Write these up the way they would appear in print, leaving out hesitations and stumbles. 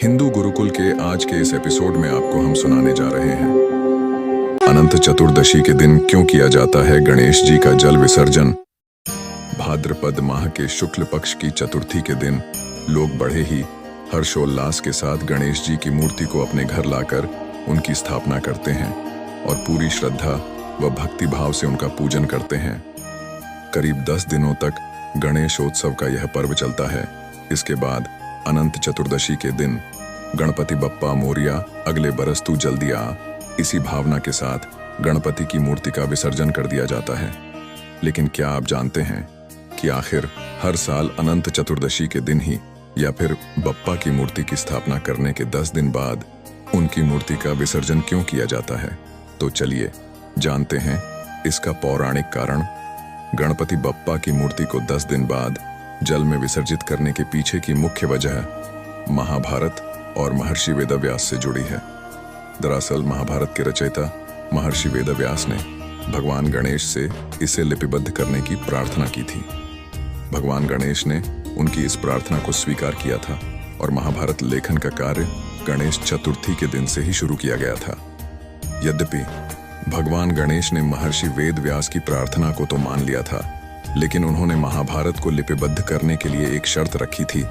हिंदू गुरुकुल के आज के इस एपिसोड में आपको हम सुनाने जा रहे हैं अनंत चतुर्दशी के दिन क्यों किया जाता है गणेश जी का जल विसर्जन। भाद्रपद माह के शुक्ल पक्ष की चतुर्थी के दिन लोग बड़े ही हर्षोल्लास के साथ गणेश जी की मूर्ति को अपने घर लाकर उनकी स्थापना करते हैं और पूरी श्रद्धा व भक्ति भाव से उनका पूजन करते हैं। करीब 10 दिनों तक गणेशोत्सव का यह पर्व चलता है। इसके बाद अनंत चतुर्दशी के दिन गणपति बप्पा मोरिया अगले बरस तू जल्दी आ, इसी भावना के साथ गणपति की मूर्ति का विसर्जन कर दिया जाता है। लेकिन क्या आप जानते हैं कि आखिर हर साल अनंत चतुर्दशी के दिन ही या फिर बप्पा की मूर्ति की स्थापना करने के 10 दिन बाद उनकी मूर्ति का विसर्जन क्यों किया जाता है? तो चलिए जानते हैं इसका पौराणिक कारण। गणपति बप्पा की मूर्ति को 10 दिन बाद जल में विसर्जित करने के पीछे की मुख्य वजह महाभारत और महर्षि वेदव्यास से जुड़ी है। दरअसल महाभारत के रचयिता महर्षि वेदव्यास ने भगवान गणेश से इसे लिपिबद्ध करने की प्रार्थना की थी। भगवान गणेश ने उनकी इस प्रार्थना को स्वीकार किया था और महाभारत लेखन का कार्य गणेश चतुर्थी के दिन से ही शुरू किया गया था। यद्यपि भगवान गणेश ने महर्षि वेदव्यास की प्रार्थना को तो मान लिया था, लेकिन उन्होंने महाभारत को लिपिबद्ध करने के लिए एक शर्त रखी थी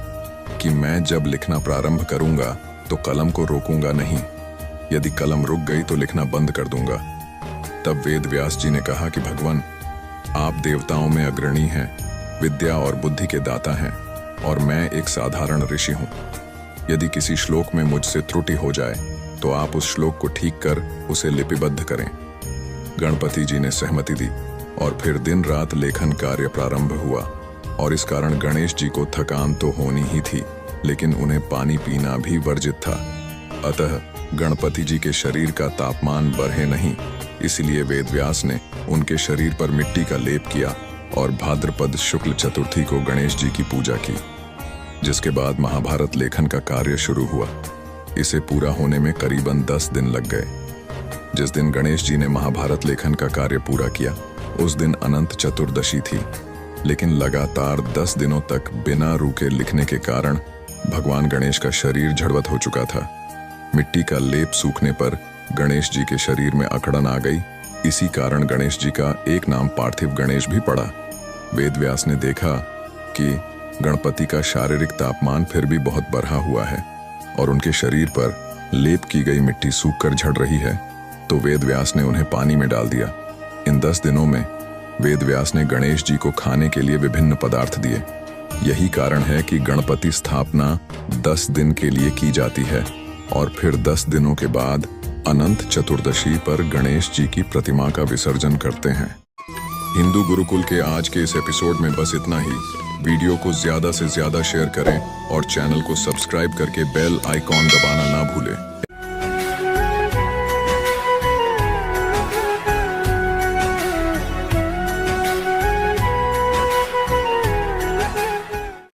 कि मैं जब लिखना प्रारंभ करूंगा तो कलम को रोकूंगा नहीं। यदि कलम रुक गई तो लिखना बंद कर दूंगा। तब वेदव्यास जी ने कहा कि भगवान, आप देवताओं में अग्रणी हैं, विद्या और बुद्धि के दाता हैं और मैं एक साधारण ऋषि हूं। यदि किसी श्लोक में मुझसे त्रुटि हो जाए तो आप उस श्लोक को ठीक कर उसे लिपिबद्ध करें। गणपति जी ने सहमति दी और फिर दिन रात लेखन कार्य प्रारंभ हुआ। और इस कारण गणेश जी को थकान तो होनी ही थी, लेकिन उन्हें पानी पीना भी वर्जित था। अतः गणपति जी के शरीर का तापमान बढ़े नहीं, इसलिए वेदव्यास ने उनके शरीर पर मिट्टी का लेप किया और भाद्रपद शुक्ल चतुर्थी को गणेश जी की पूजा की, जिसके बाद महाभारत लेखन का कार्य शुरू हुआ। इसे पूरा होने में करीबन 10 दिन लग गए। जिस दिन गणेश जी ने महाभारत लेखन का कार्य पूरा किया उस दिन अनंत चतुर्दशी थी, लेकिन लगातार 10 दिनों तक बिना रुके लिखने के कारण भगवान गणेश का शरीर झड़वत हो चुका था। मिट्टी का लेप सूखने पर गणेश जी के शरीर में अकड़न आ गई। इसी कारण गणेश जी का एक नाम पार्थिव गणेश भी पड़ा। वेदव्यास ने देखा कि गणपति का शारीरिक तापमान फिर भी बहुत बढ़ा हुआ है और उनके शरीर पर लेप की गई मिट्टी सूखकर झड़ रही है, तो वेदव्यास ने उन्हें पानी में डाल दिया। इन 10 दिनों में वेदव्यास ने गणेश जी को खाने के लिए विभिन्न पदार्थ दिए। यही कारण है कि गणपति स्थापना 10 दिन के लिए की जाती है और फिर 10 दिनों के बाद अनंत चतुर्दशी पर गणेश जी की प्रतिमा का विसर्जन करते हैं। हिंदू गुरुकुल के आज के इस एपिसोड में बस इतना ही। वीडियो को ज्यादा से ज्यादा शेयर करें और चैनल को सब्सक्राइब करके बेल आइकॉन दबाना ना भूलें।